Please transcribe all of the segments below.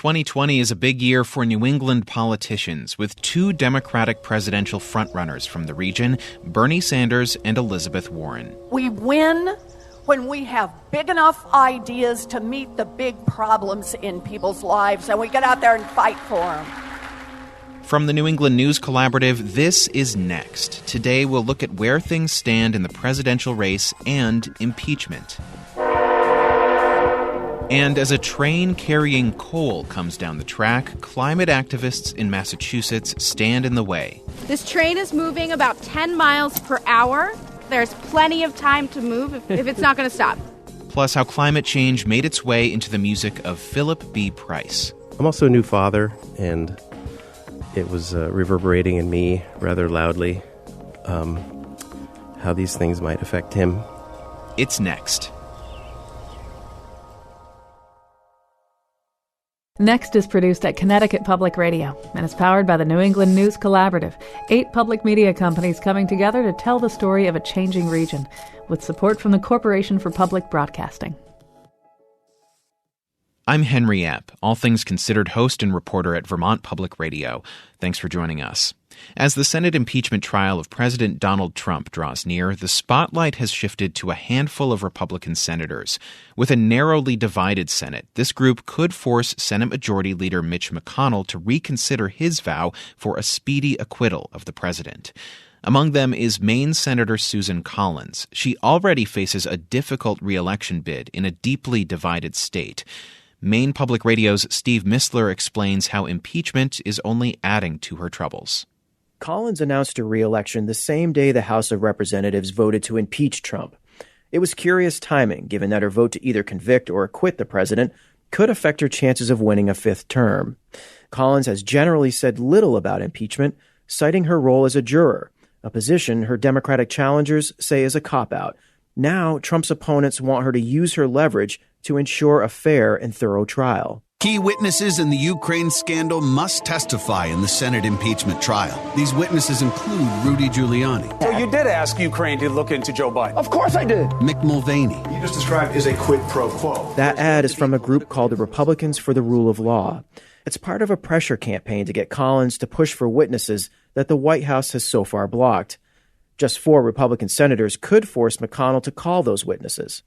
2020 is a big year for New England politicians, with two Democratic presidential frontrunners from the region, Bernie Sanders and Elizabeth Warren. We win when we have big enough ideas to meet the big problems in people's lives, and we get out there and fight for them. From the New England News Collaborative, this is Next. Today we'll look at where things stand in the presidential race and impeachment. And as a train carrying coal comes down the track, climate activists in Massachusetts stand in the way. This train is moving about 10 miles per hour. There's plenty of time to move if it's not going to stop. Plus, how climate change made its way into the music of Philip B. Price. I'm also a new father, and it was reverberating in me rather loudly how these things might affect him. It's next. Next is produced at Connecticut Public Radio and is powered by the New England News Collaborative, 8 public media companies coming together to tell the story of a changing region, with support from the Corporation for Public Broadcasting. I'm Henry Epp, All Things Considered host and reporter at Vermont Public Radio. Thanks for joining us. As the Senate impeachment trial of President Donald Trump draws near, the spotlight has shifted to a handful of Republican senators. With a narrowly divided Senate, this group could force Senate Majority Leader Mitch McConnell to reconsider his vow for a speedy acquittal of the president. Among them is Maine Senator Susan Collins. She already faces a difficult re-election bid in a deeply divided state. Maine Public Radio's Steve Missler explains how impeachment is only adding to her troubles. Collins announced her re-election the same day the House of Representatives voted to impeach Trump. It was curious timing, given that her vote to either convict or acquit the president could affect her chances of winning a 5th term. Collins has generally said little about impeachment, citing her role as a juror, a position her Democratic challengers say is a cop-out. Now, Trump's opponents want her to use her leverage to ensure a fair and thorough trial. Key witnesses in the Ukraine scandal must testify in the Senate impeachment trial. These witnesses include Rudy Giuliani. So you did ask Ukraine to look into Joe Biden? Of course I did. Mick Mulvaney. You just described as a quid pro quo. That ad is from a group called the Republicans for the Rule of Law. It's part of a pressure campaign to get Collins to push for witnesses that the White House has so far blocked. Just 4 Republican senators could force McConnell to call those witnesses.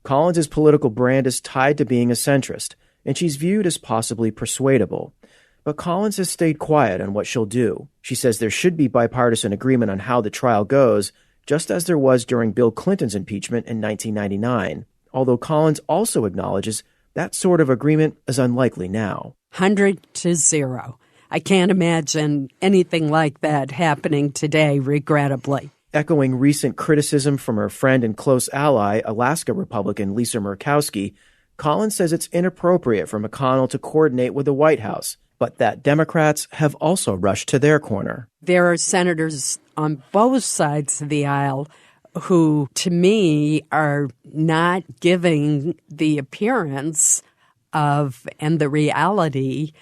Collins' political brand is tied to being a centrist, and she's viewed as possibly persuadable. But Collins has stayed quiet on what she'll do. She says there should be bipartisan agreement on how the trial goes, just as there was during Bill Clinton's impeachment in 1999, although Collins also acknowledges that sort of agreement is unlikely now. 100-0. I can't imagine anything like that happening today, regrettably. Echoing recent criticism from her friend and close ally, Alaska Republican Lisa Murkowski, Collins says it's inappropriate for McConnell to coordinate with the White House, but that Democrats have also rushed to their corner. There are senators on both sides of the aisle who, to me, are not giving the appearance of and the reality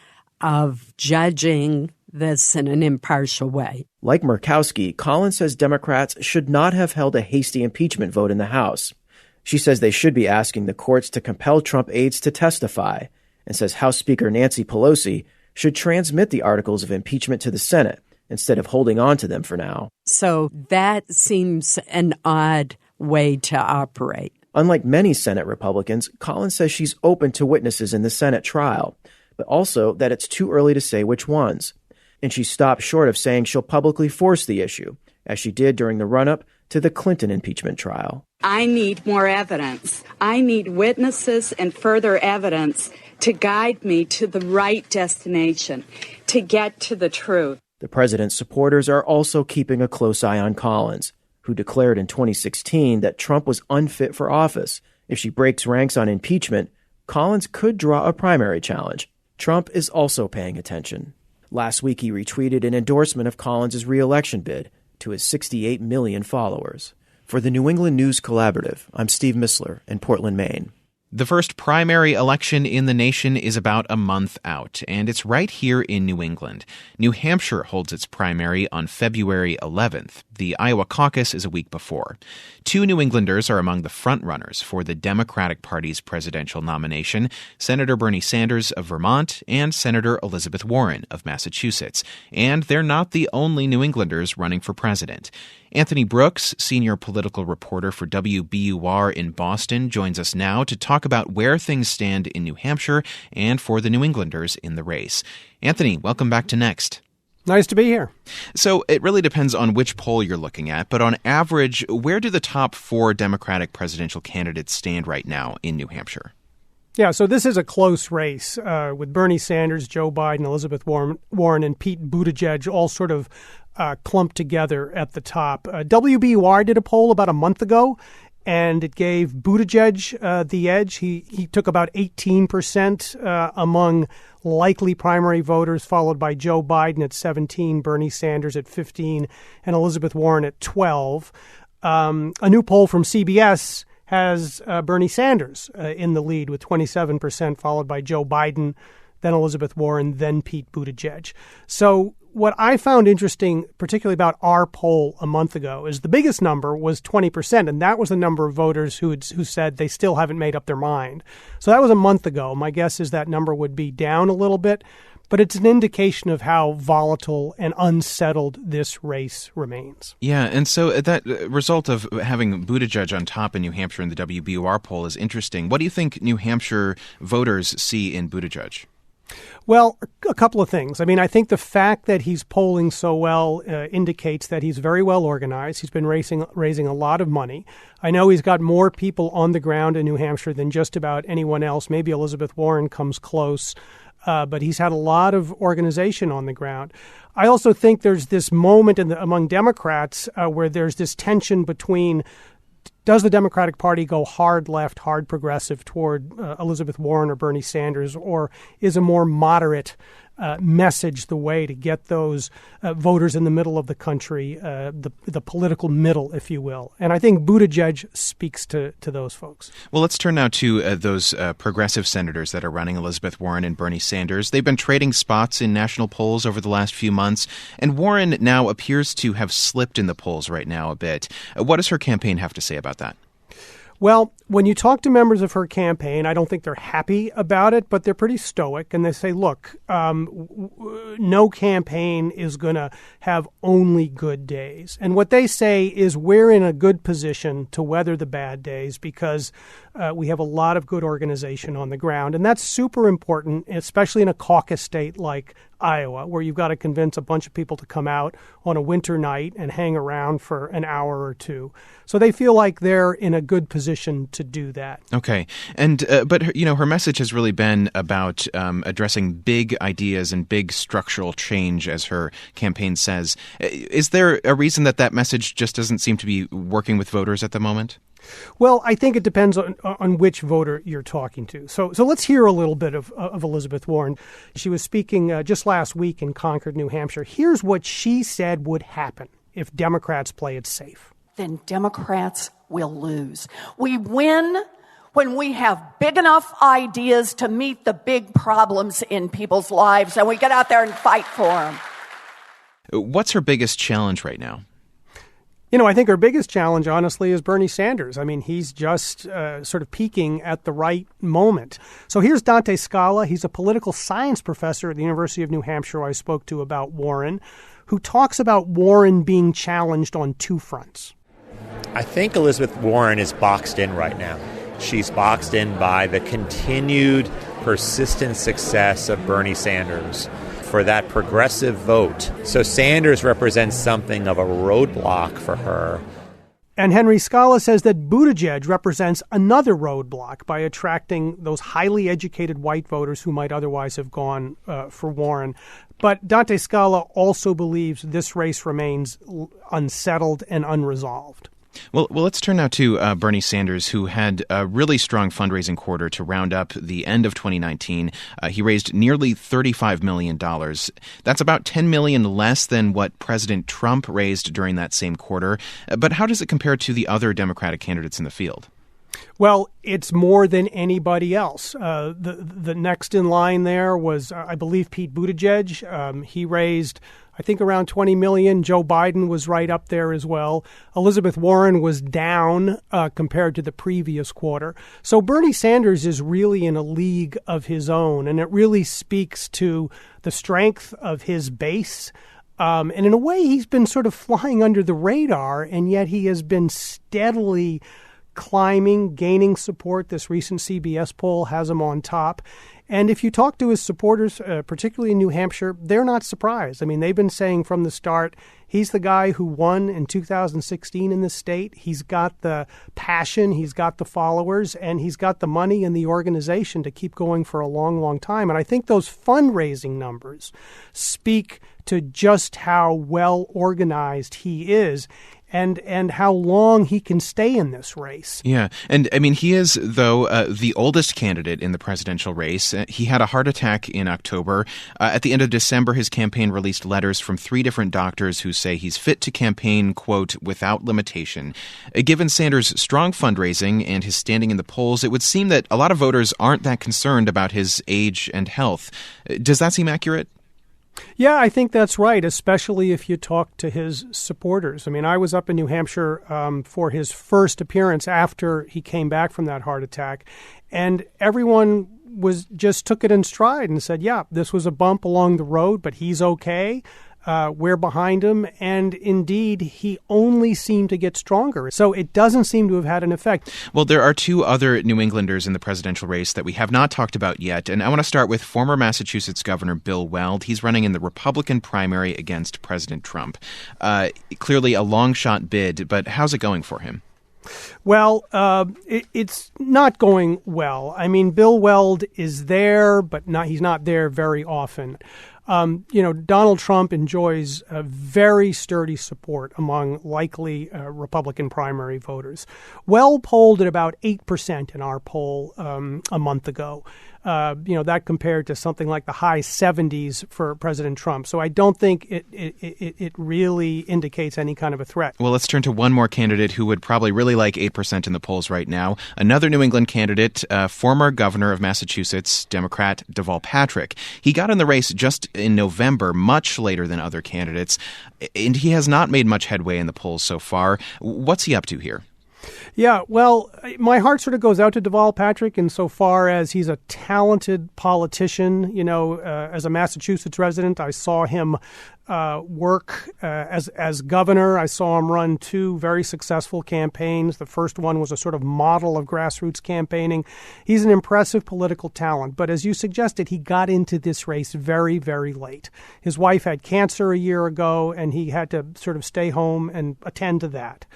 of judging this in an impartial way. Like Murkowski, Collins says Democrats should not have held a hasty impeachment vote in the House. She says they should be asking the courts to compel Trump aides to testify, and says House Speaker Nancy Pelosi should transmit the articles of impeachment to the Senate instead of holding on to them for now. So that seems an odd way to operate. Unlike many Senate Republicans, Collins says she's open to witnesses in the Senate trial, but also that it's too early to say which ones. And she stopped short of saying she'll publicly force the issue, as she did during the run-up to the Clinton impeachment trial. I need more evidence. I need witnesses and further evidence to guide me to the right destination, to get to the truth. The president's supporters are also keeping a close eye on Collins, who declared in 2016 that Trump was unfit for office. If she breaks ranks on impeachment, Collins could draw a primary challenge. Trump is also paying attention. Last week, he retweeted an endorsement of Collins' re-election bid to his 68 million followers. For the New England News Collaborative, I'm Steve Missler in Portland, Maine. The first primary election in the nation is about a month out, and it's right here in New England. New Hampshire holds its primary on February 11th. The Iowa caucus is a week before. Two New Englanders are among the frontrunners for the Democratic Party's presidential nomination, Senator Bernie Sanders of Vermont and Senator Elizabeth Warren of Massachusetts. And they're not the only New Englanders running for president. Anthony Brooks, senior political reporter for WBUR in Boston, joins us now to talk about where things stand in New Hampshire and for the New Englanders in the race. Anthony, welcome back to Next. Nice to be here. So it really depends on which poll you're looking at, but on average, where do the top four Democratic presidential candidates stand right now in New Hampshire? Yeah, so this is a close race with Bernie Sanders, Joe Biden, Elizabeth Warren, and Pete Buttigieg all sort of clumped together at the top. WBUR did a poll about a month ago, and it gave Buttigieg the edge. He took about 18% among likely primary voters, followed by Joe Biden at 17%, Bernie Sanders at 15%, and Elizabeth Warren at 12%. A new poll from CBS has Bernie Sanders in the lead with 27%, followed by Joe Biden, then Elizabeth Warren, then Pete Buttigieg. So what I found interesting, particularly about our poll a month ago, is the biggest number was 20%, and that was the number of voters who said they still haven't made up their mind. So that was a month ago. My guess is that number would be down a little bit, but it's an indication of how volatile and unsettled this race remains. Yeah, and so that result of having Buttigieg on top in New Hampshire in the WBUR poll is interesting. What do you think New Hampshire voters see in Buttigieg? Well, a couple of things. I mean, I think the fact that he's polling so well indicates that he's very well organized. He's been raising a lot of money. I know he's got more people on the ground in New Hampshire than just about anyone else. Maybe Elizabeth Warren comes close, but he's had a lot of organization on the ground. I also think there's this moment among Democrats where there's this tension between, does the Democratic Party go hard left, hard progressive toward Elizabeth Warren or Bernie Sanders, or is a more moderate message the way to get those voters in the middle of the country, the political middle, if you will? And I think Buttigieg speaks to those folks. Well, let's turn now to those progressive senators that are running, Elizabeth Warren and Bernie Sanders. They've been trading spots in national polls over the last few months, and Warren now appears to have slipped in the polls right now a bit. What does her campaign have to say about that? Well, when you talk to members of her campaign, I don't think they're happy about it, but they're pretty stoic. And they say, look, no campaign is going to have only good days. And what they say is we're in a good position to weather the bad days because we have a lot of good organization on the ground. And that's super important, especially in a caucus state like Iowa, where you've got to convince a bunch of people to come out on a winter night and hang around for an hour or two. So they feel like they're in a good position to do that. Okay. And but her message has really been about addressing big ideas and big structural change, as her campaign says. Is there a reason that message just doesn't seem to be working with voters at the moment? Well, I think it depends on which voter you're talking to. So let's hear a little bit of Elizabeth Warren. She was speaking just last week in Concord, New Hampshire. Here's what she said would happen if Democrats play it safe. Then Democrats will lose. We win when we have big enough ideas to meet the big problems in people's lives, and we get out there and fight for them. What's her biggest challenge right now? I think her biggest challenge, honestly, is Bernie Sanders. I mean, he's just sort of peaking at the right moment. So here's Dante Scala. He's a political science professor at the University of New Hampshire who I spoke to about Warren, who talks about Warren being challenged on two fronts. I think Elizabeth Warren is boxed in right now. She's boxed in by the continued persistent success of Bernie Sanders for that progressive vote. So Sanders represents something of a roadblock for her. And Henry Scala says that Buttigieg represents another roadblock by attracting those highly educated white voters who might otherwise have gone for Warren. But Dante Scala also believes this race remains unsettled and unresolved. Well, let's turn now to Bernie Sanders, who had a really strong fundraising quarter to round up the end of 2019. He raised nearly $35 million. That's about $10 million less than what President Trump raised during that same quarter. But how does it compare to the other Democratic candidates in the field? Well, it's more than anybody else. The next in line there was, I believe, Pete Buttigieg. He raised, I think, around $20 million. Joe Biden was right up there as well. Elizabeth Warren was down compared to the previous quarter. So Bernie Sanders is really in a league of his own, and it really speaks to the strength of his base. And in a way, he's been sort of flying under the radar, and yet he has been steadily climbing, gaining support. This recent CBS poll has him on top. And if you talk to his supporters, particularly in New Hampshire, they're not surprised. I mean, they've been saying from the start, he's the guy who won in 2016 in the state. He's got the passion, he's got the followers, and he's got the money and the organization to keep going for a long, long time. And I think those fundraising numbers speak to just how well organized he is and how long he can stay in this race. Yeah. And I mean, he is, though, the oldest candidate in the presidential race. He had a heart attack in October. At the end of December, his campaign released letters from 3 different doctors who say he's fit to campaign, quote, without limitation. Given Sanders' strong fundraising and his standing in the polls, it would seem that a lot of voters aren't that concerned about his age and health. Does that seem accurate? Yeah, I think that's right, especially if you talk to his supporters. I mean, I was up in New Hampshire for his first appearance after he came back from that heart attack, and everyone just took it in stride and said, yeah, this was a bump along the road, but he's okay. We're behind him, and indeed, he only seemed to get stronger. So it doesn't seem to have had an effect. Well, there are 2 other New Englanders in the presidential race that we have not talked about yet, and I want to start with former Massachusetts Governor Bill Weld. He's running in the Republican primary against President Trump. Clearly a long-shot bid, but how's it going for him? Well, it's not going well. I mean, Bill Weld is there, but he's not there very often. Donald Trump enjoys a very sturdy support among likely Republican primary voters. Well polled at about 8% in our poll a month ago. That compared to something like the high 70s for President Trump. So I don't think it really indicates any kind of a threat. Well, let's turn to one more candidate who would probably really like 8% in the polls right now. Another New England candidate, former governor of Massachusetts, Democrat Deval Patrick. He got in the race just in November, much later than other candidates, and he has not made much headway in the polls so far. What's he up to here? Yeah, well, my heart sort of goes out to Deval Patrick insofar as he's a talented politician. As a Massachusetts resident, I saw him work as governor. I saw him run 2 very successful campaigns. The first one was a sort of model of grassroots campaigning. He's an impressive political talent. But as you suggested, he got into this race very, very late. His wife had cancer a year ago, and he had to sort of stay home and attend to that.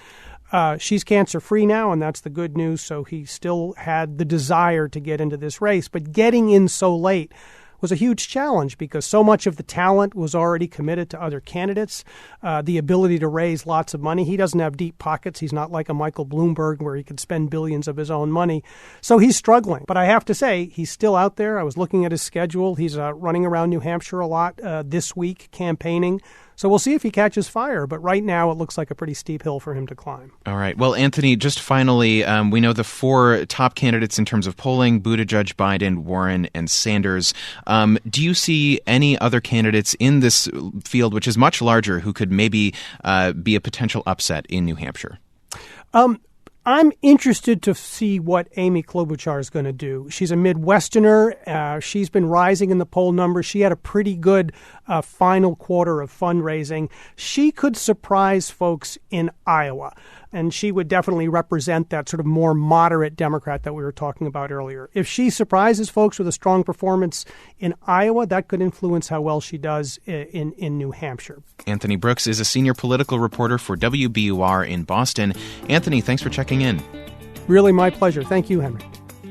She's cancer-free now, and that's the good news, so he still had the desire to get into this race. But getting in so late was a huge challenge because so much of the talent was already committed to other candidates, the ability to raise lots of money. He doesn't have deep pockets. He's not like a Michael Bloomberg where he could spend billions of his own money. So he's struggling. But I have to say, he's still out there. I was looking at his schedule. He's running around New Hampshire a lot this week, campaigning. So we'll see if he catches fire. But right now, it looks like a pretty steep hill for him to climb. All right. Well, Anthony, just finally, we know the 4 top candidates in terms of polling, Buttigieg, Biden, Warren, and Sanders. Do you see any other candidates in this field, which is much larger, who could maybe be a potential upset in New Hampshire? I'm interested to see what Amy Klobuchar is going to do. She's a Midwesterner. She's been rising in the poll numbers. She had a pretty good final quarter of fundraising. She could surprise folks in Iowa, and she would definitely represent that sort of more moderate Democrat that we were talking about earlier. If she surprises folks with a strong performance in Iowa, that could influence how well she does in New Hampshire. Anthony Brooks is a senior political reporter for WBUR in Boston. Anthony, thanks for checking in. Really my pleasure. Thank you, Henry.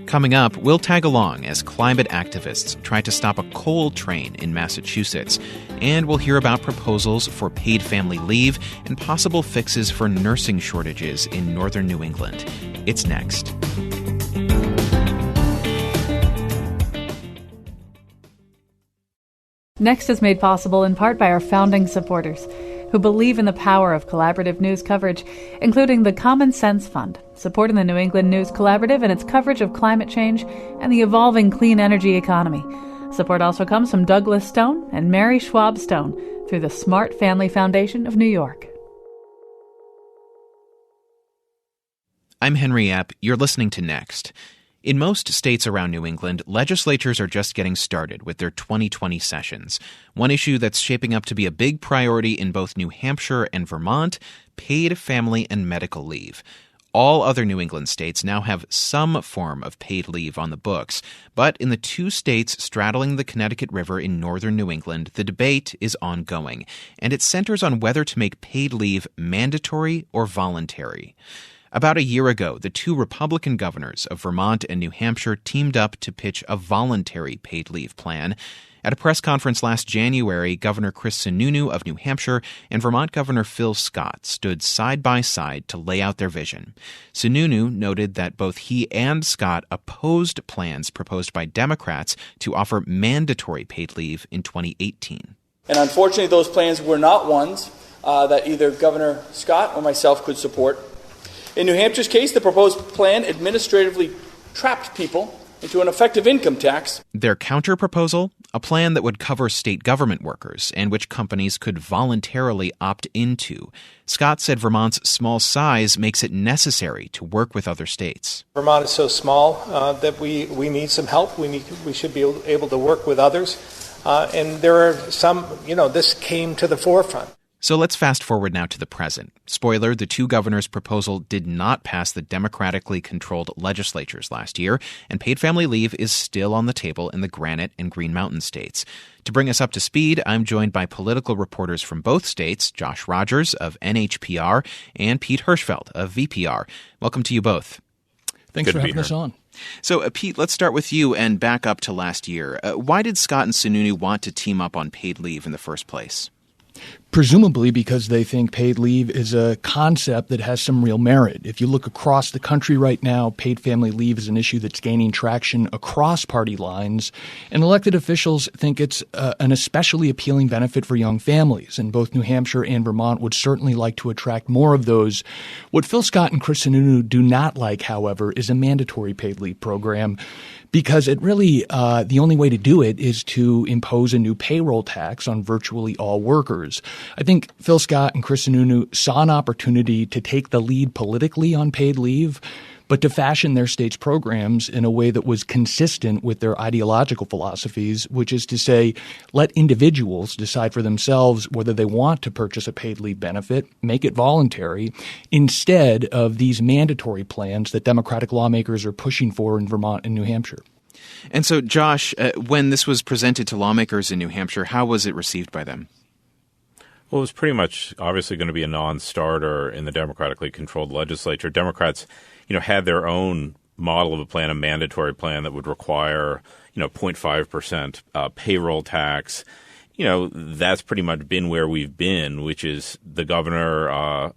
Coming up, we'll tag along as climate activists try to stop a coal train in Massachusetts. And we'll hear about proposals for paid family leave and possible fixes for nursing shortages in northern New England. It's next. Next is made possible in part by our founding supporters. who believe in the power of collaborative news coverage, including the Common Sense Fund, supporting the New England News Collaborative in its coverage of climate change and the evolving clean energy economy. Support also comes from Douglas Stone and Mary Schwab Stone through the Smart Family Foundation of New York. I'm Henry Epp. You're listening to Next. In most states around New England, legislatures are just getting started with their 2020 sessions. One issue that's shaping up to be a big priority in both New Hampshire and Vermont: paid family and medical leave. All other New England states now have some form of paid leave on the books, but in the two states straddling the Connecticut River in northern New England, the debate is ongoing, and it centers on whether to make paid leave mandatory or voluntary. About a year ago, the two Republican governors of Vermont and New Hampshire teamed up to pitch a voluntary paid leave plan. At a press conference last January, Governor Chris Sununu of New Hampshire and Vermont Governor Phil Scott stood side by side to lay out their vision. Sununu noted that both he and Scott opposed plans proposed by Democrats to offer mandatory paid leave in 2018. And unfortunately, those plans were not ones that either Governor Scott or myself could support. In New Hampshire's case, the proposed plan administratively trapped people into an effective income tax. Their counter-proposal, a plan that would cover state government workers and which companies could voluntarily opt into. Scott said Vermont's small size makes it necessary to work with other states. Vermont is so small that we need some help. We should be able to work with others. And there are some, this came to the forefront. So let's fast forward now to the present. Spoiler, the two governors' proposal did not pass the democratically controlled legislatures last year, and paid family leave is still on the table in the Granite and Green Mountain states. To bring us up to speed, I'm joined by political reporters from both states, Josh Rogers of NHPR and Pete Hirschfeld of VPR. Welcome to you both. Thanks for having us on. So, Pete, let's start with you and back up to last year. Why did Scott and Sununu want to team up on paid leave in the first place? Presumably because they think paid leave is a concept that has some real merit. If you look across the country right now, paid family leave is an issue that's gaining traction across party lines, and elected officials think it's an especially appealing benefit for young families, and both New Hampshire and Vermont would certainly like to attract more of those. What Phil Scott and Chris Sununu do not like, however, is a mandatory paid leave program, because it really, the only way to do it is to impose a new payroll tax on virtually all workers. I think Phil Scott and Chris Sununu saw an opportunity to take the lead politically on paid leave, but to fashion their state's programs in a way that was consistent with their ideological philosophies, which is to say, let individuals decide for themselves whether they want to purchase a paid leave benefit, make it voluntary, instead of these mandatory plans that Democratic lawmakers are pushing for in Vermont and New Hampshire. And so, Josh, when this was presented to lawmakers in New Hampshire, how was it received by them? Well, it was pretty much obviously going to be a non-starter in the democratically controlled legislature. Democrats, had their own model of a plan, a mandatory plan that would require, 0.5% payroll tax. That's pretty much been where we've been, which is the governor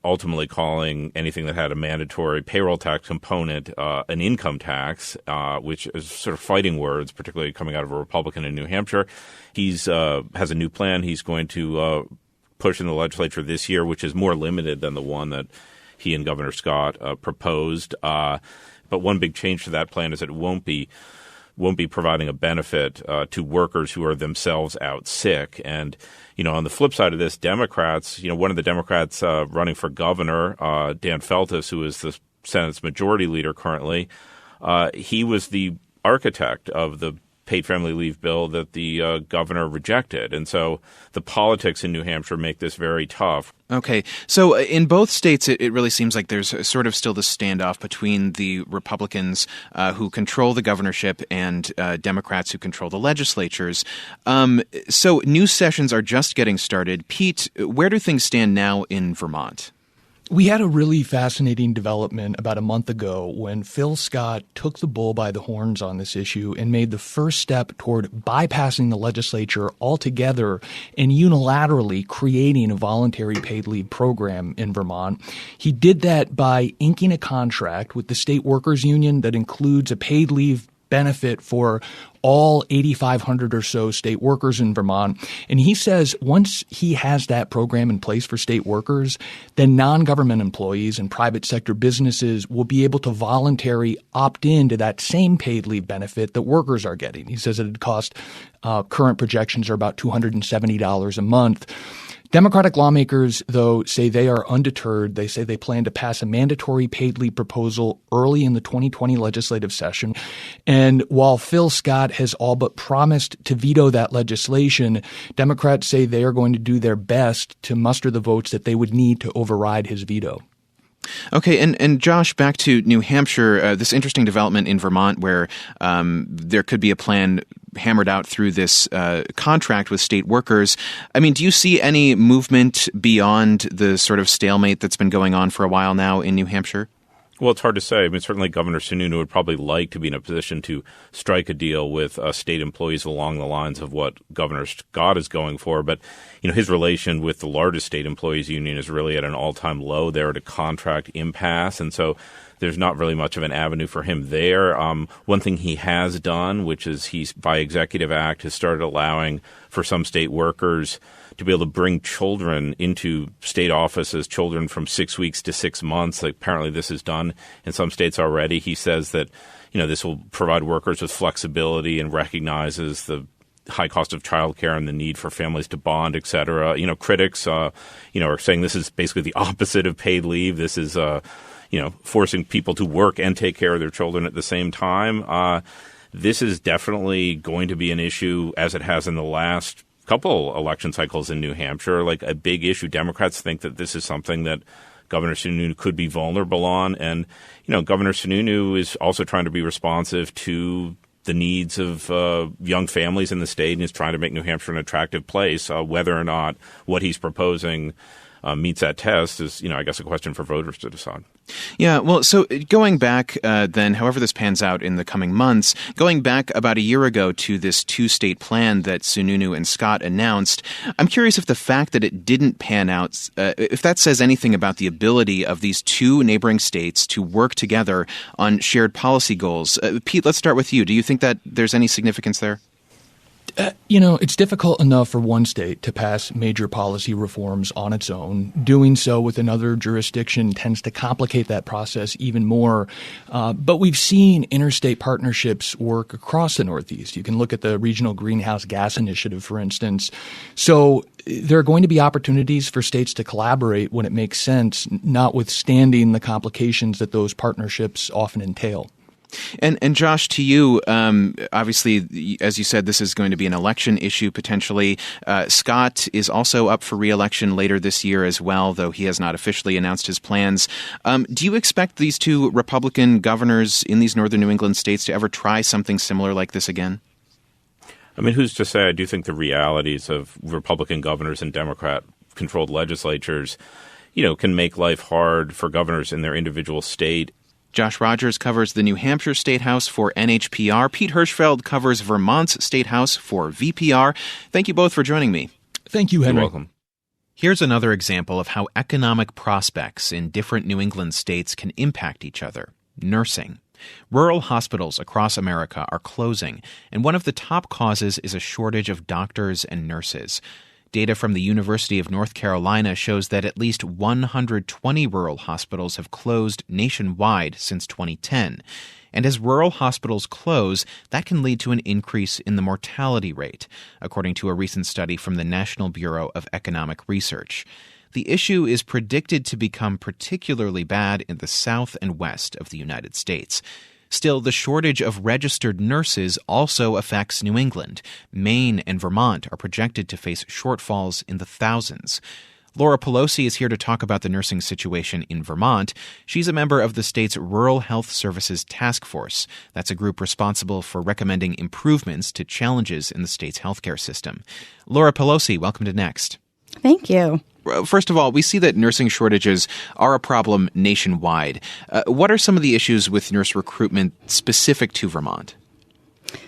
ultimately calling anything that had a mandatory payroll tax component an income tax, which is sort of fighting words, particularly coming out of a Republican in New Hampshire. He's has a new plan he's going to push in the legislature this year, which is more limited than the one that he and Governor Scott proposed. But one big change to that plan is that it won't be providing a benefit to workers who are themselves out sick. And, on the flip side of this, Democrats, one of the Democrats running for governor, Dan Feltus, who is the Senate's majority leader currently, he was the architect of the paid family leave bill that the governor rejected. And so the politics in New Hampshire make this very tough. Okay. So in both states, it really seems like there's sort of still this standoff between the Republicans who control the governorship and Democrats who control the legislatures. So new sessions are just getting started. Pete, where do things stand now in Vermont? We had a really fascinating development about a month ago when Phil Scott took the bull by the horns on this issue and made the first step toward bypassing the legislature altogether and unilaterally creating a voluntary paid leave program in Vermont. He did that by inking a contract with the state workers union that includes a paid leave benefit for all 8,500 or so state workers in Vermont. And he says once he has that program in place for state workers, then non-government employees and private sector businesses will be able to voluntarily opt in to that same paid leave benefit that workers are getting. He says it'd cost current projections are about $270 a month. Democratic lawmakers, though, say they are undeterred. They say they plan to pass a mandatory paid leave proposal early in the 2020 legislative session. And while Phil Scott has all but promised to veto that legislation, Democrats say they are going to do their best to muster the votes that they would need to override his veto. Okay, and Josh, back to New Hampshire, this interesting development in Vermont where there could be a plan hammered out through this contract with state workers. I mean, do you see any movement beyond the sort of stalemate that's been going on for a while now in New Hampshire? Well, it's hard to say. I mean, certainly Governor Sununu would probably like to be in a position to strike a deal with state employees along the lines of what Governor Scott is going for. But, his relation with the largest state employees union is really at an all-time low. They're at a contract impasse. And so there's not really much of an avenue for him there. One thing he has done, which is he's by executive act has started allowing for some state workers to be able to bring children into state offices, children from 6 weeks to 6 months. Like, apparently this is done in some states already. He says that, this will provide workers with flexibility and recognizes the high cost of childcare and the need for families to bond, et cetera. Critics, are saying this is basically the opposite of paid leave. This is, forcing people to work and take care of their children at the same time. This is definitely going to be an issue, as it has in the last couple election cycles in New Hampshire, like a big issue. Democrats think that this is something that Governor Sununu could be vulnerable on. And, Governor Sununu is also trying to be responsive to the needs of young families in the state and is trying to make New Hampshire an attractive place. Whether or not what he's proposing meets that test is, I guess, a question for voters to decide. Yeah, well, so going back then, however this pans out in the coming months, going back about a year ago to this two-state plan that Sununu and Scott announced, I'm curious if the fact that it didn't pan out, if that says anything about the ability of these two neighboring states to work together on shared policy goals. Pete, let's start with you. Do you think that there's any significance there? It's difficult enough for one state to pass major policy reforms on its own. Doing so with another jurisdiction tends to complicate that process even more. But we've seen interstate partnerships work across the Northeast. You can look at the Regional Greenhouse Gas Initiative, for instance. So there are going to be opportunities for states to collaborate when it makes sense, notwithstanding the complications that those partnerships often entail. And Josh, to you, obviously, as you said, this is going to be an election issue potentially. Scott is also up for re-election later this year as well, though he has not officially announced his plans. Do you expect these two Republican governors in these northern New England states to ever try something similar like this again? I mean, who's to say? I do think the realities of Republican governors and Democrat-controlled legislatures, can make life hard for governors in their individual state. Josh Rogers covers the New Hampshire State House for NHPR. Pete Hirschfeld covers Vermont's State House for VPR. Thank you both for joining me. Thank you, Henry. You're welcome. Here's another example of how economic prospects in different New England states can impact each other. Nursing. Rural hospitals across America are closing, and one of the top causes is a shortage of doctors and nurses. Data from the University of North Carolina shows that at least 120 rural hospitals have closed nationwide since 2010. And as rural hospitals close, that can lead to an increase in the mortality rate, according to a recent study from the National Bureau of Economic Research. The issue is predicted to become particularly bad in the South and West of the United States. Still, the shortage of registered nurses also affects New England. Maine and Vermont are projected to face shortfalls in the thousands. Laura Pelosi is here to talk about the nursing situation in Vermont. She's a member of the state's Rural Health Services Task Force. That's a group responsible for recommending improvements to challenges in the state's healthcare system. Laura Pelosi, welcome to Next. Thank you. First of all, we see that nursing shortages are a problem nationwide. What are some of the issues with nurse recruitment specific to Vermont?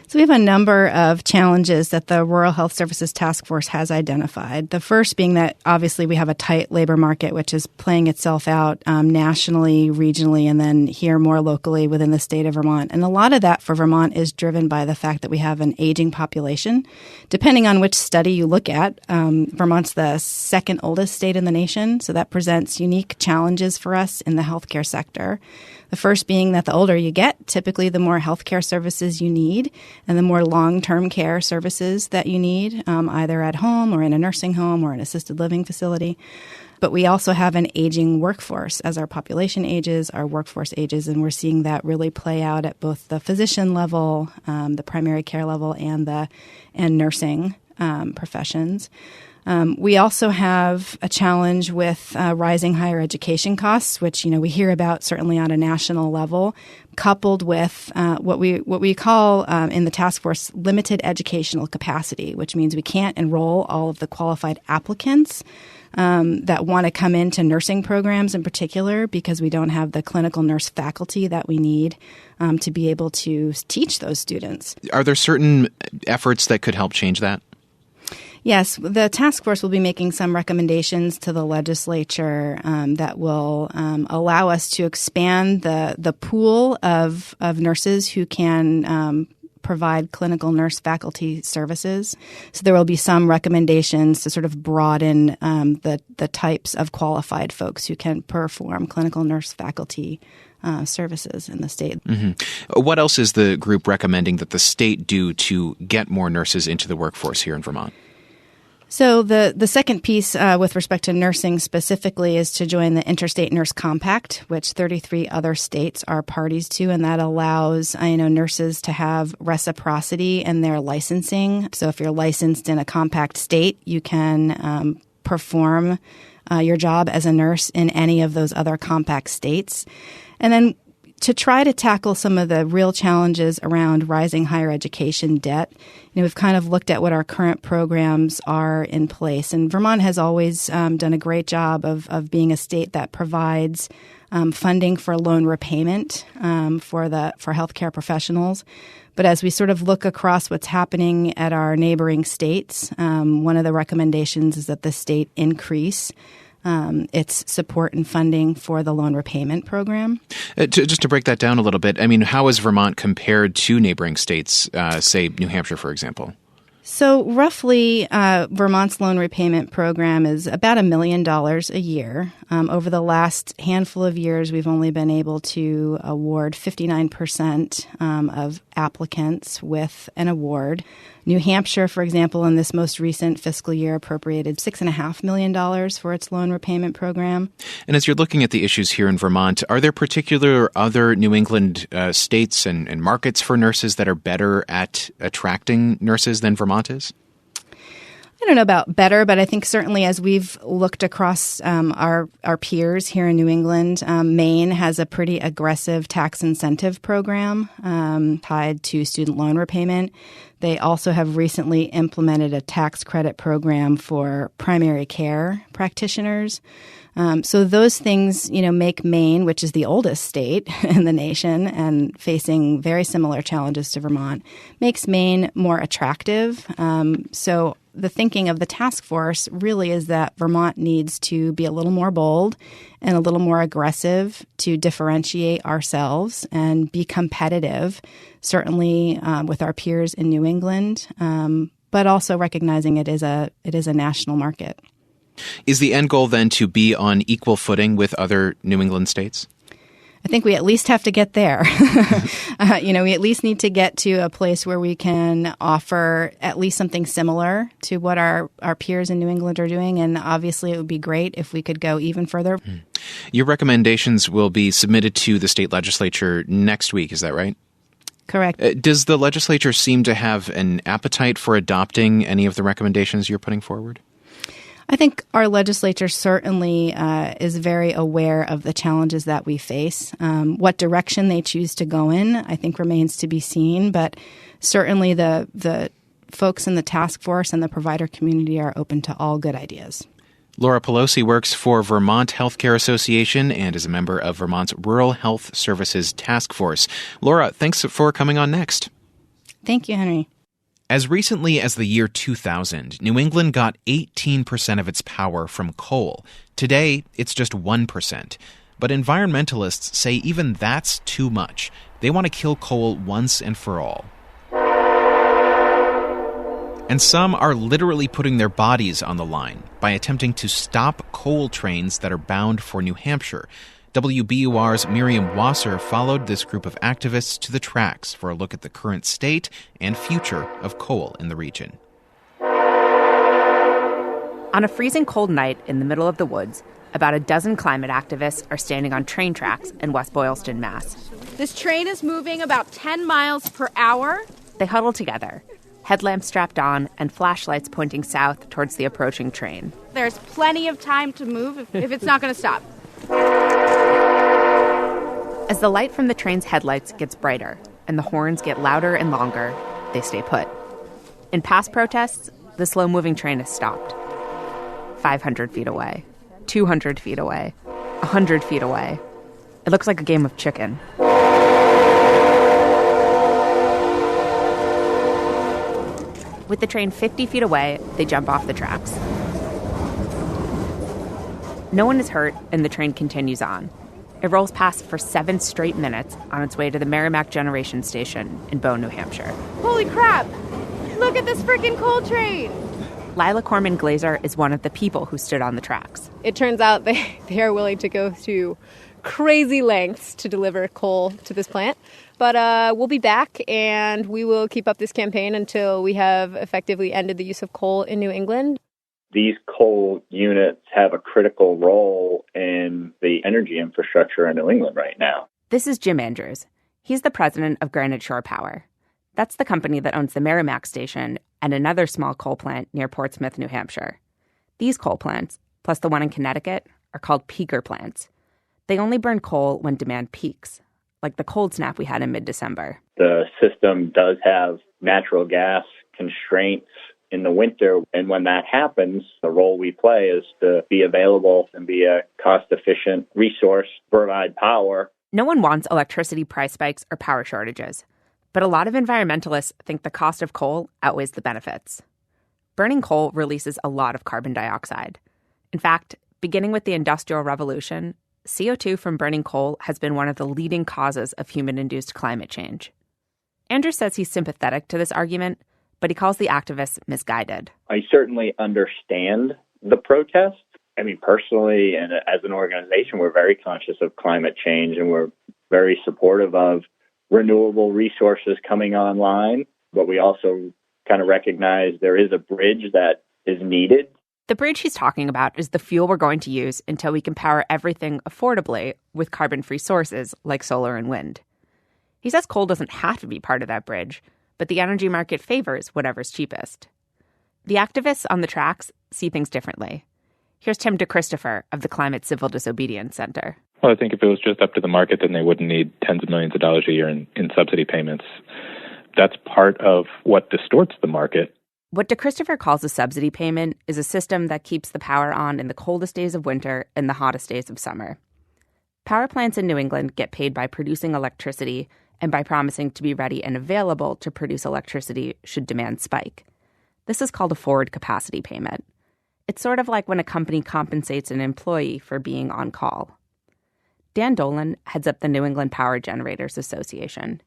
So we have a number of challenges that the Rural Health Services Task Force has identified. The first being that obviously we have a tight labor market, which is playing itself out nationally, regionally, and then here more locally within the state of Vermont. And a lot of that for Vermont is driven by the fact that we have an aging population. Depending on which study you look at, Vermont's the second oldest state in the nation, so that presents unique challenges for us in the healthcare sector. The first being that the older you get, typically the more healthcare services you need and the more long-term care services that you need, either at home or in a nursing home or an assisted living facility. But we also have an aging workforce. As our population ages, our workforce ages, and we're seeing that really play out at both the physician level, the primary care level, and nursing professions. We also have a challenge with rising higher education costs, which we hear about certainly on a national level, coupled with what we call in the task force limited educational capacity, which means we can't enroll all of the qualified applicants that want to come into nursing programs in particular because we don't have the clinical nurse faculty that we need to be able to teach those students. Are there certain efforts that could help change that? Yes, the task force will be making some recommendations to the legislature that will allow us to expand the pool of nurses who can provide clinical nurse faculty services. So there will be some recommendations to sort of broaden the types of qualified folks who can perform clinical nurse faculty services in the state. Mm-hmm. What else is the group recommending that the state do to get more nurses into the workforce here in Vermont? So the second piece with respect to nursing specifically is to join the Interstate Nurse Compact, which 33 other states are parties to, and that allows nurses to have reciprocity in their licensing. So if you're licensed in a compact state, you can perform your job as a nurse in any of those other compact states. And then to try to tackle some of the real challenges around rising higher education debt, we've kind of looked at what our current programs are in place. And Vermont has always done a great job of being a state that provides funding for loan repayment for healthcare professionals. But as we sort of look across what's happening at our neighboring states, one of the recommendations is that the state increase its support and funding for the loan repayment program. Just to break that down a little bit, how is Vermont compared to neighboring states, say New Hampshire, for example? So roughly, Vermont's loan repayment program is about $1 million a year. Over the last handful of years, we've only been able to award 59% of applicants with an award. New Hampshire, for example, in this most recent fiscal year appropriated $6.5 million for its loan repayment program. And as you're looking at the issues here in Vermont, are there particular other New England states and markets for nurses that are better at attracting nurses than Vermont is? I don't know about better, but I think certainly as we've looked across our peers here in New England, Maine has a pretty aggressive tax incentive program tied to student loan repayment. They also have recently implemented a tax credit program for primary care practitioners. So those things, make Maine, which is the oldest state in the nation and facing very similar challenges to Vermont, makes Maine more attractive. So the thinking of the task force really is that Vermont needs to be a little more bold and a little more aggressive to differentiate ourselves and be competitive, certainly with our peers in New England, but also recognizing it is a national market. Is the end goal then to be on equal footing with other New England states? I think we at least have to get there. We at least need to get to a place where we can offer at least something similar to what our peers in New England are doing. And obviously, it would be great if we could go even further. Your recommendations will be submitted to the state legislature next week. Is that right? Correct. Does the legislature seem to have an appetite for adopting any of the recommendations you're putting forward? I think our legislature certainly is very aware of the challenges that we face. What direction they choose to go in, I think, remains to be seen. But certainly the folks in the task force and the provider community are open to all good ideas. Laura Pelosi works for Vermont Healthcare Association and is a member of Vermont's Rural Health Services Task Force. Laura, thanks for coming on Next. Thank you, Henry. As recently as the year 2000, New England got 18% of its power from coal. Today, it's just 1%. But environmentalists say even that's too much. They want to kill coal once and for all. And some are literally putting their bodies on the line by attempting to stop coal trains that are bound for New Hampshire. WBUR's Miriam Wasser followed this group of activists to the tracks for a look at the current state and future of coal in the region. On a freezing cold night in the middle of the woods, about a dozen climate activists are standing on train tracks in West Boylston, Mass. This train is moving about 10 miles per hour. They huddle together, headlamps strapped on and flashlights pointing south towards the approaching train. There's plenty of time to move if it's not going to stop. As the light from the train's headlights gets brighter and the horns get louder and longer, they stay put. In past protests, the slow-moving train is stopped. 500 feet away, 200 feet away, 100 feet away. It looks like a game of chicken. With the train 50 feet away, they jump off the tracks. No one is hurt, and the train continues on. It rolls past for 7 straight minutes on its way to the Merrimack Generation Station in Bow, New Hampshire. Holy crap! Look at this freaking coal train! Lila Corman Glazer is one of the people who stood on the tracks. It turns out they are willing to go to crazy lengths to deliver coal to this plant. But we'll be back, and we will keep up this campaign until we have effectively ended the use of coal in New England. These coal units have a critical role in the energy infrastructure in New England right now. This is Jim Andrews. He's the president of Granite Shore Power. That's the company that owns the Merrimack Station and another small coal plant near Portsmouth, New Hampshire. These coal plants, plus the one in Connecticut, are called peaker plants. They only burn coal when demand peaks, like the cold snap we had in mid-December. The system does have natural gas constraints in the winter, and when that happens, the role we play is to be available and be a cost-efficient resource, provide power. No one wants electricity price spikes or power shortages, but a lot of environmentalists think the cost of coal outweighs the benefits. Burning coal releases a lot of carbon dioxide. In fact, beginning with the Industrial Revolution, CO2 from burning coal has been one of the leading causes of human-induced climate change. Andrew says he's sympathetic to this argument, but he calls the activists misguided. I certainly understand the protests. I mean, personally and as an organization, we're very conscious of climate change, and we're very supportive of renewable resources coming online. But we also kind of recognize there is a bridge that is needed. The bridge he's talking about is the fuel we're going to use until we can power everything affordably with carbon-free sources like solar and wind. He says coal doesn't have to be part of that bridge, but the energy market favors whatever's cheapest. The activists on the tracks see things differently. Here's Tim DeChristopher of the Climate Civil Disobedience Center. Well, I think if it was just up to the market, then they wouldn't need tens of millions of dollars a year in subsidy payments. That's part of what distorts the market. What DeChristopher calls a subsidy payment is a system that keeps the power on in the coldest days of winter and the hottest days of summer. Power plants in New England get paid by producing electricity and by promising to be ready and available to produce electricity should demand spike. This is called a forward capacity payment. It's sort of like when a company compensates an employee for being on call. Dan Dolan heads up the New England Power Generators Association.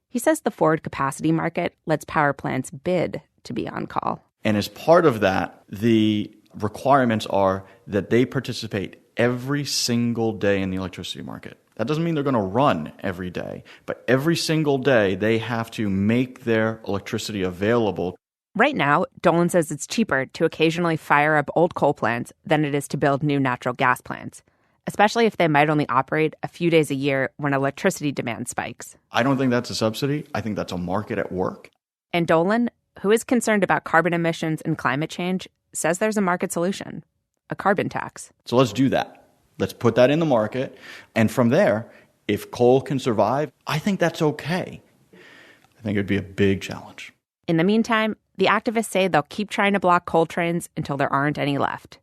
He says the forward capacity market lets power plants bid to be on call. And as part of that, the requirements are that they participate every single day in the electricity market. That doesn't mean they're going to run every day, but every single day they have to make their electricity available. Right now, Dolan says it's cheaper to occasionally fire up old coal plants than it is to build new natural gas plants, especially if they might only operate a few days a year when electricity demand spikes. I don't think that's a subsidy. I think that's a market at work. And Dolan, who is concerned about carbon emissions and climate change, says there's a market solution, a carbon tax. So let's do that. Let's put that in the market. And from there, if coal can survive, I think that's okay. I think it would be a big challenge. In the meantime, the activists say they'll keep trying to block coal trains until there aren't any left.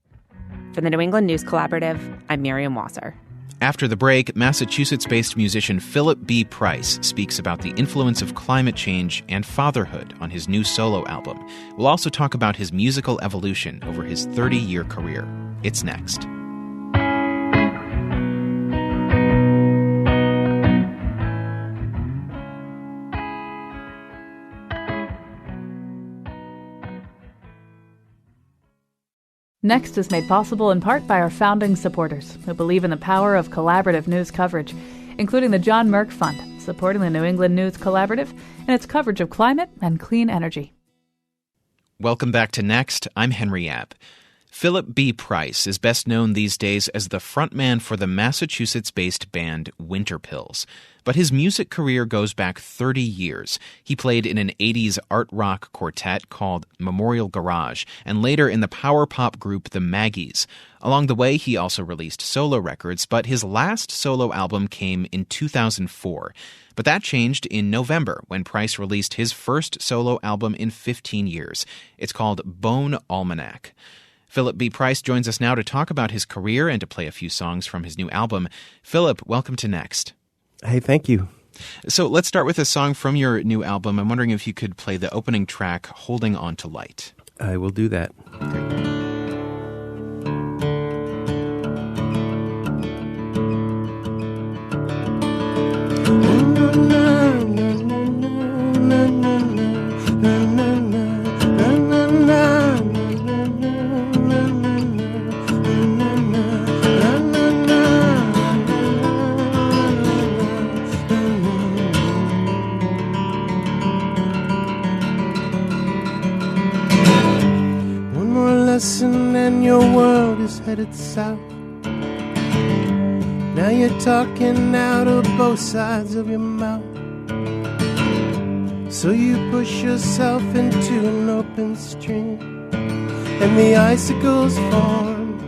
For the New England News Collaborative, I'm Miriam Wasser. After the break, Massachusetts-based musician Philip B. Price speaks about the influence of climate change and fatherhood on his new solo album. We'll also talk about his musical evolution over his 30-year career. It's next. Next is made possible in part by our founding supporters who believe in the power of collaborative news coverage, including the John Merck Fund, supporting the New England News Collaborative and its coverage of climate and clean energy. Welcome back to Next. I'm Henry Abb. Philip B. Price is best known these days as the frontman for the Massachusetts-based band Winter Pills. But his music career goes back 30 years. He played in an 80s art rock quartet called Memorial Garage, and later in the power pop group The Maggies. Along the way, he also released solo records, but his last solo album came in 2004. But that changed in November when Price released his first solo album in 15 years. It's called Bone Almanac. Philip B. Price joins us now to talk about his career and to play a few songs from his new album. Philip, welcome to Next. Hey, thank you. So let's start with a song from your new album. I'm wondering if you could play the opening track, Holding On to Light. I will do that. And your world is headed south. Now you're talking out of both sides of your mouth. So you push yourself into an open stream, and the icicles form.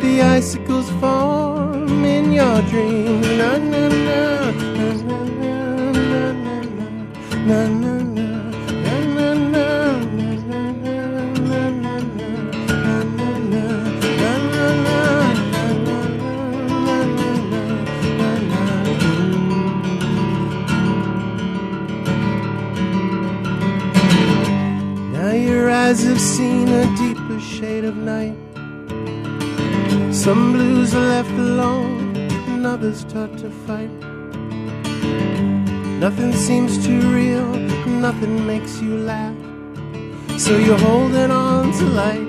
The icicles form in your dream. Na na na na na na na na na. Have seen a deeper shade of night. Some blues are left alone, and others taught to fight. Nothing seems too real, nothing makes you laugh. So you're holding on to light.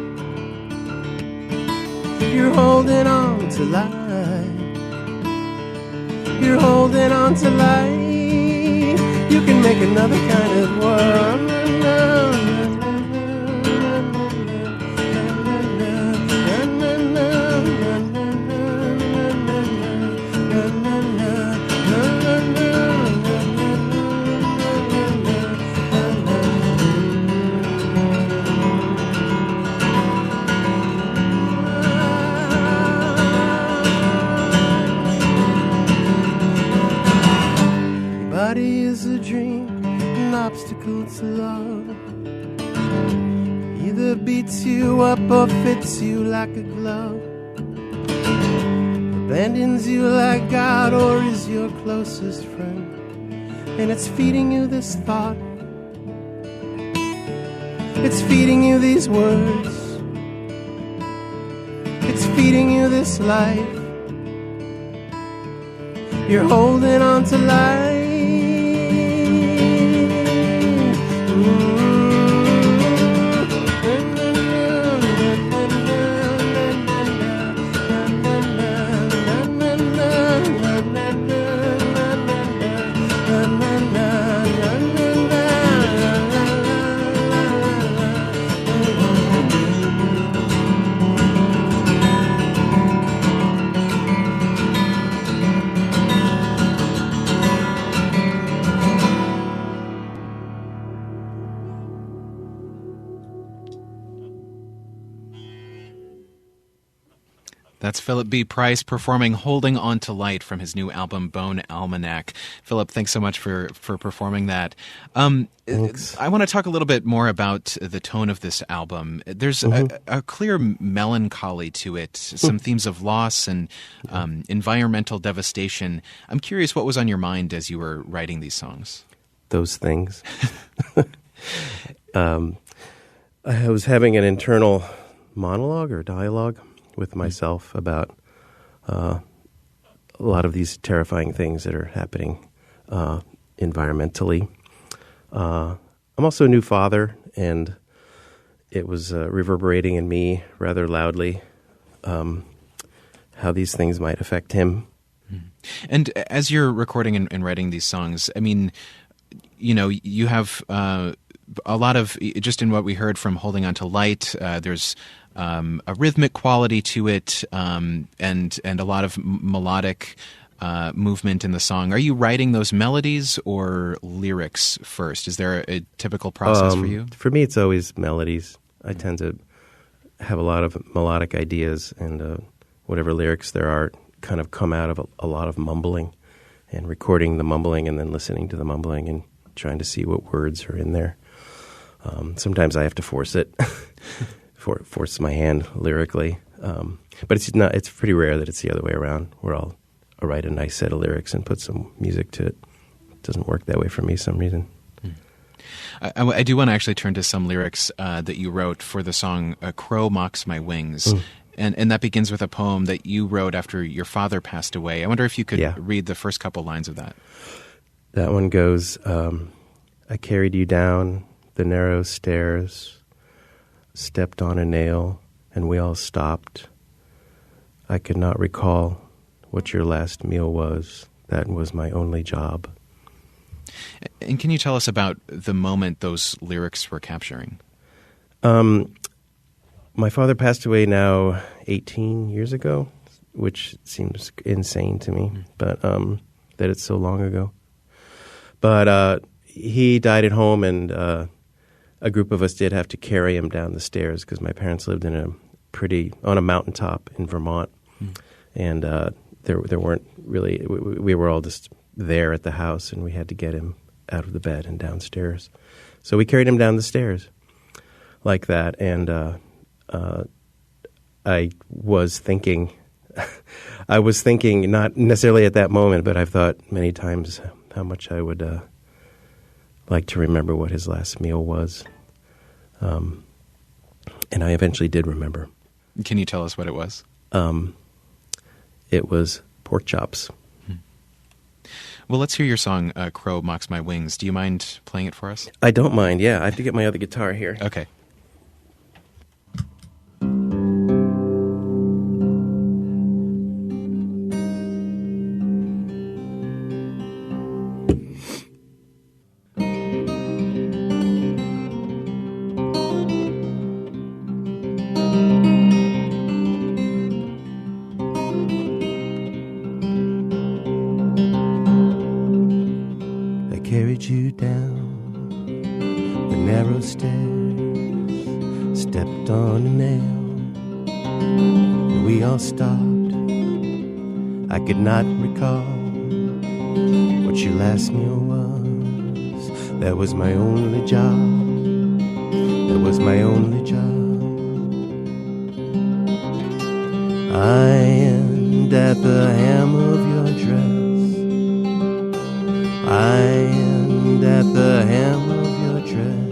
You're holding on to light. You're holding on to light. You can make another kind of world. To love either beats you up or fits you like a glove, abandons you like God or is your closest friend, and it's feeding you this thought, it's feeding you these words, it's feeding you this life. You're holding on to life. That's Philip B. Price performing Holding On to Light from his new album, Bone Almanac. Philip, thanks so much for performing that. Thanks. I want to talk a little bit more about the tone of this album. There's a clear melancholy to it, some themes of loss and environmental devastation. I'm curious what was on your mind as you were writing these songs? Those things. I was having an internal monologue or dialogue with myself about a lot of these terrifying things that are happening environmentally. I'm also a new father, and it was reverberating in me rather loudly how these things might affect him. And as you're recording and writing these songs, I mean, you know, you have a lot of, just in what we heard from Holding On to Light, there's a rhythmic quality to it, and a lot of melodic movement in the song. Are you writing those melodies or lyrics first? Is there a typical process for you? For me, it's always melodies. I tend to have a lot of melodic ideas, and whatever lyrics there are kind of come out of a lot of mumbling, and recording the mumbling and then listening to the mumbling and trying to see what words are in there. Sometimes I have to force it. Force my hand lyrically, but it's pretty rare that it's the other way around, where I'll write a nice set of lyrics and put some music to it. It doesn't work that way for me for some reason. I do want to actually turn to some lyrics that you wrote for the song "A Crow Mocks My Wings," and that begins with a poem that you wrote after your father passed away. I wonder if you could read the first couple lines of that. That one goes, I carried you down the narrow stairs, stepped on a nail, and we all stopped. I could not recall what your last meal was. That was my only job. And can you tell us about the moment those lyrics were capturing? My father passed away now 18 years ago, which seems insane to me, but that it's so long ago. But he died at home, and a group of us did have to carry him down the stairs because my parents lived on a mountaintop in Vermont, and there weren't really, we were all just there at the house, and we had to get him out of the bed and downstairs. So we carried him down the stairs like that, and I was thinking, not necessarily at that moment, but I've thought many times how much I would like to remember what his last meal was. And I eventually did remember. Can you tell us what it was? It was pork chops. Well, let's hear your song, Crow Mocks My Wings. Do you mind playing it for us? I don't mind, yeah. I have to get my other guitar here. Okay. Carried you down the narrow stairs, stepped on a nail, and we all stopped. I could not recall what your last meal was. That was my only job. That was my only job. I end at the hem of your dress. I end at the hem of your dress.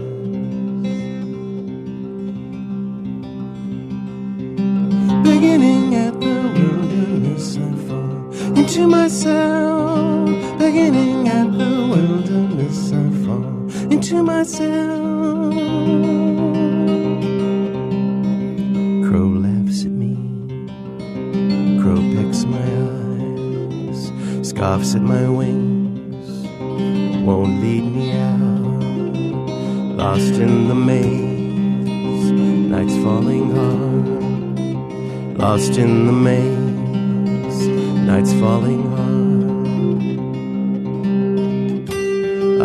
Beginning at the wilderness, I fall into myself. Beginning at the wilderness, I fall into myself. Crow laughs at me. Crow pecks my eyes. Scoffs at my wings. Won't lead me out, lost in the maze, nights falling hard, lost in the maze, nights falling hard.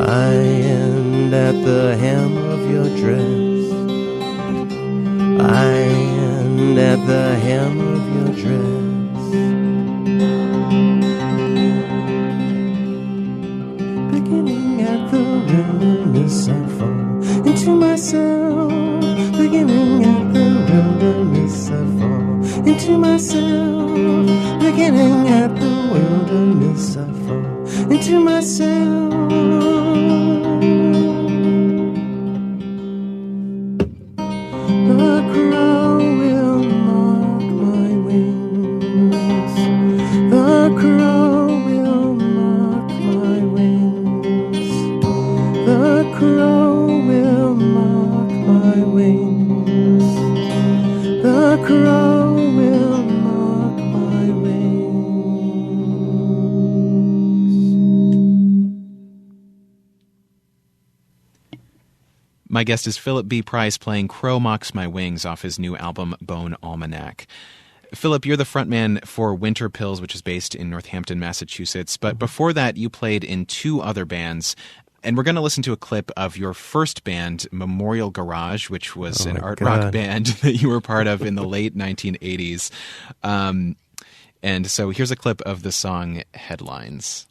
I end at the hem of your dress. I end at at the hem of your dress. Beginning at the wilderness, I fall into myself. Beginning at the wilderness, I fall into myself. Beginning at the wilderness, I fall into myself. The crow will mark my wings. The crow will mark my wings. The crow will mark my wings. The crow will mark my wings. My guest is Philip B. Price playing Crow Mocks My Wings off his new album, Bone Almanac. Philip, you're the frontman for Winter Pills, which is based in Northampton, Massachusetts. But before that, you played in two other bands. And we're going to listen to a clip of your first band, Memorial Garage, which was an art rock band that you were part of in the late 1980s. And so here's a clip of the song Headlines.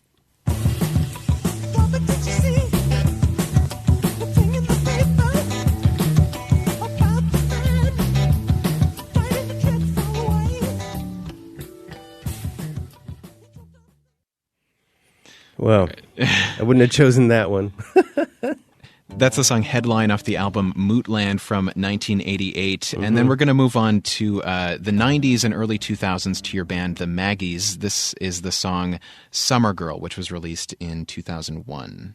Well, I wouldn't have chosen that one. That's the song Headline off the album Mootland from 1988. And then we're going to move on to the 90s and early 2000s to your band, the Maggies. This is the song Summer Girl, which was released in 2001.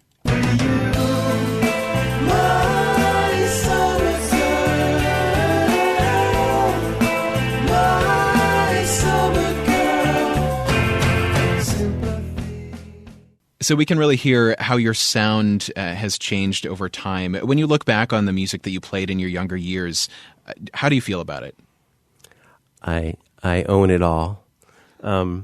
So we can really hear how your sound has changed over time. When you look back on the music that you played in your younger years, how do you feel about it? I own it all. I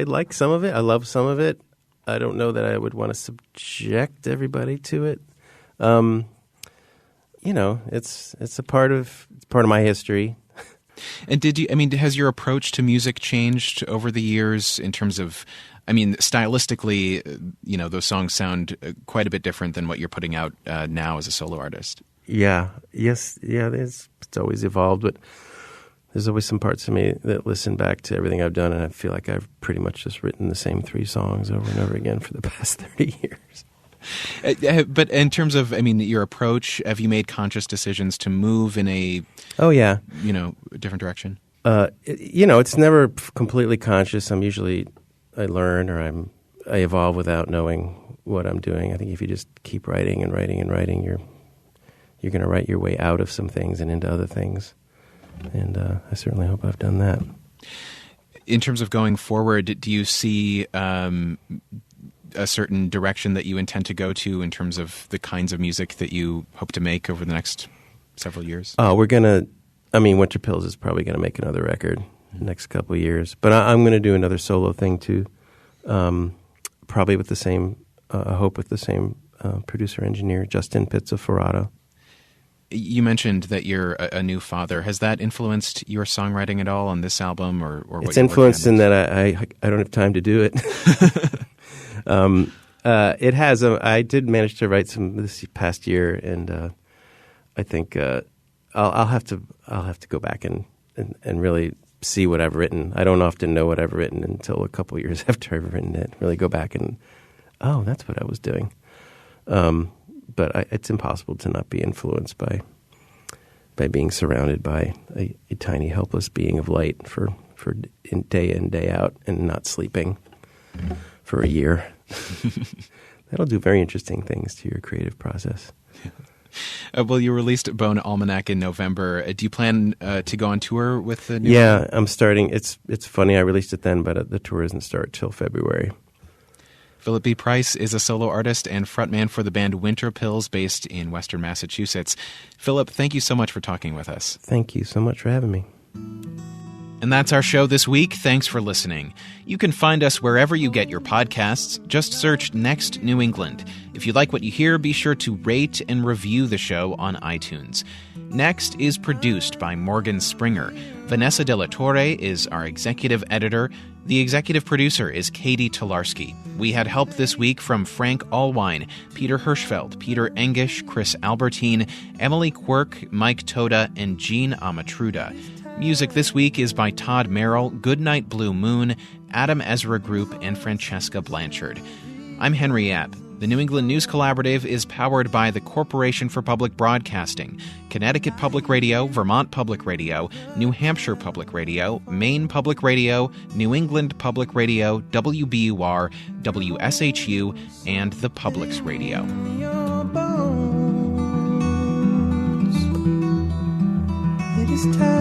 like some of it. I love some of it. I don't know that I would want to subject everybody to it. It's a part of my history. And has your approach to music changed over the years in terms of, stylistically, those songs sound quite a bit different than what you're putting out now as a solo artist? Yeah. Yes. Yeah. It's always evolved, but there's always some parts of me that listen back to everything I've done, and I feel like I've pretty much just written the same 3 songs over and over again for the past 30 years. But in terms of, your approach, have you made conscious decisions to move in a different direction? It's never completely conscious. I learn or I evolve without knowing what I'm doing. I think if you just keep writing and writing and writing, you're going to write your way out of some things and into other things. And I certainly hope I've done that. In terms of going forward, do you see a certain direction that you intend to go to in terms of the kinds of music that you hope to make over the next several years? Winter Pills is probably going to make another record in the next couple of years. But I'm going to do another solo thing too, probably with the same, I hope with the same producer-engineer, Justin Pizzoforato. You mentioned that you're a new father. Has that influenced your songwriting at all on this album? Or what it's influenced in that I don't have time to do it. It has. I did manage to write some this past year, and I think I'll have to go back and really see what I've written. I don't often know what I've written until a couple of years after I've written it. Really go back and that's what I was doing. But it's impossible to not be influenced by being surrounded by a tiny helpless being of light for day in, day out, and not sleeping for a year. That'll do very interesting things to your creative process. Well, you released Bone Almanac in November. Do you plan to go on tour with the new album? I'm starting. It's funny, I released it then, but the tour doesn't start till February. Philip B. Price is a solo artist and frontman for the band Winter Pills based in Western Massachusetts. Philip, thank you so much for talking with us. Thank you so much for having me. And that's our show this week. Thanks for listening. You can find us wherever you get your podcasts. Just search Next New England. If you like what you hear, be sure to rate and review the show on iTunes. Next is produced by Morgan Springer. Vanessa De La Torre is our executive editor. The executive producer is Katie Tolarski. We had help this week from Frank Allwine, Peter Hirschfeld, Peter Engish, Chris Albertine, Emily Quirk, Mike Toda, and Jean Amatruda. Music this week is by Todd Merrill, Goodnight Blue Moon, Adam Ezra Group, and Francesca Blanchard. I'm Henry Epp. The New England News Collaborative is powered by the Corporation for Public Broadcasting, Connecticut Public Radio, Vermont Public Radio, New Hampshire Public Radio, Maine Public Radio, New England Public Radio, WBUR, WSHU, and the Public's Radio. It is time.